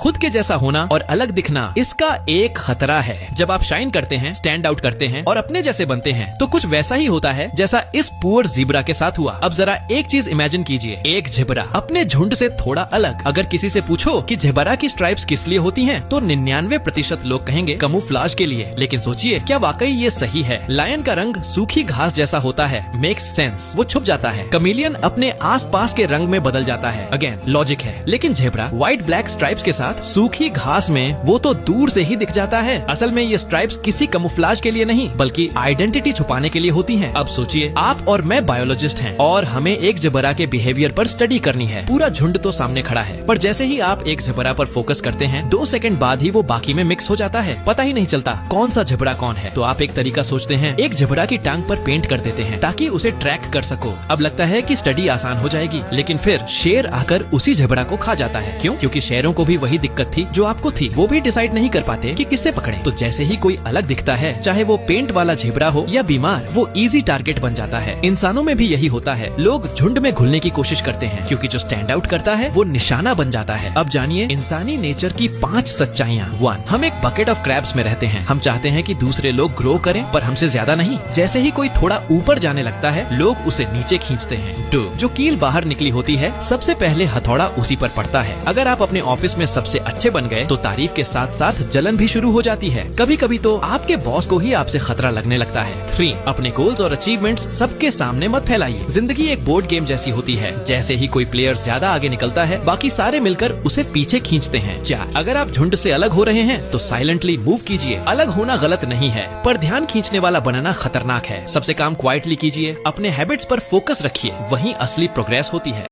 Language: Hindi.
खुद के जैसा होना और अलग दिखना इसका एक खतरा है। जब आप शाइन करते हैं, स्टैंड आउट करते हैं और अपने जैसे बनते हैं तो कुछ वैसा ही होता है जैसा इस पुअर ज़ेब्रा के साथ हुआ। अब जरा एक चीज इमेजिन कीजिए, एक ज़ेब्रा अपने झुंड से थोड़ा अलग। अगर किसी से पूछो कि ज़ेब्रा की स्ट्राइप्स किस लिए होती हैं, तो 99% लोग कहेंगे कमूफ्लाज के लिए। लेकिन सोचिए, क्या वाकई ये सही है? लायन का रंग सूखी घास जैसा होता है, मेक्स सेंस, वो छुप जाता है। कमेलियन अपने आस पास के रंग में बदल जाता है, अगेन लॉजिक है। लेकिन ज़ेब्रा व्हाइट ब्लैक स्ट्राइप्स के साथ सूखी घास में वो तो दूर से ही दिख जाता है। असल में ये स्ट्राइप्स किसी कमूफ्लाज के लिए नहीं बल्कि आइडेंटिटी छुपाने के लिए होती हैं। अब सोचिए, आप और मैं बायोलॉजिस्ट हैं और हमें एक ज़ेब्रा के बिहेवियर पर स्टडी करनी है। पूरा झुंड तो सामने खड़ा है, पर जैसे ही आप एक ज़ेब्रा पर फोकस करते हैं, 2 सेकंड बाद ही वो बाकी में मिक्स हो जाता है। पता ही नहीं चलता कौन सा ज़ेब्रा कौन है। तो आप एक तरीका सोचते हैं, एक ज़ेब्रा की टांग पर पेंट कर देते हैं ताकि उसे ट्रैक कर सको। अब लगता है कि स्टडी आसान हो जाएगी, लेकिन फिर शेर आकर उसी ज़ेब्रा को खा जाता है। क्यों? क्योंकि शेरों को भी वही दिक्कत थी जो आपको थी। वो भी डिसाइड नहीं कर पाते कि किससे पकड़े। तो जैसे ही कोई अलग दिखता है, चाहे वो पेंट वाला ज़ेब्रा हो या बीमार, वो इजी टारगेट बन जाता है। इंसानों में भी यही होता है। लोग झुंड में घुलने की कोशिश करते हैं क्योंकि जो स्टैंड आउट करता है वो निशाना बन जाता है। अब जानिए इंसानी नेचर की 5 सच्चाइयाँ। 1, हम एक बकेट ऑफ क्रैब्स में रहते हैं। हम चाहते हैं कि दूसरे लोग ग्रो करें, पर हमसे ज्यादा नहीं। जैसे ही कोई थोड़ा ऊपर जाने लगता है, लोग उसे नीचे खींचते हैं। 2, जो कील बाहर निकली होती है, सबसे पहले हथौड़ा उसी पर पड़ता है। अगर आप अपने ऑफिस में सबसे अच्छे बन गए तो तारीफ के साथ साथ जलन भी शुरू हो जाती है। कभी कभी तो आपके बॉस को ही आपसे खतरा लगने लगता है। 3, अपने गोल्स और अचीवमेंट्स सबके सामने मत फैलाइए। जिंदगी एक बोर्ड गेम जैसी होती है। जैसे ही कोई प्लेयर ज्यादा आगे निकलता है, बाकी सारे मिलकर उसे पीछे खींचते हैं। 4, अगर आप झुंड से अलग हो रहे हैं तो साइलेंटली मूव कीजिए। अलग होना गलत नहीं है, पर ध्यान खींचने वाला बनना खतरनाक है। सबसे काम क्वाइटली कीजिए, अपने हैबिट्स पर फोकस रखिए, वहीं असली प्रोग्रेस होती है।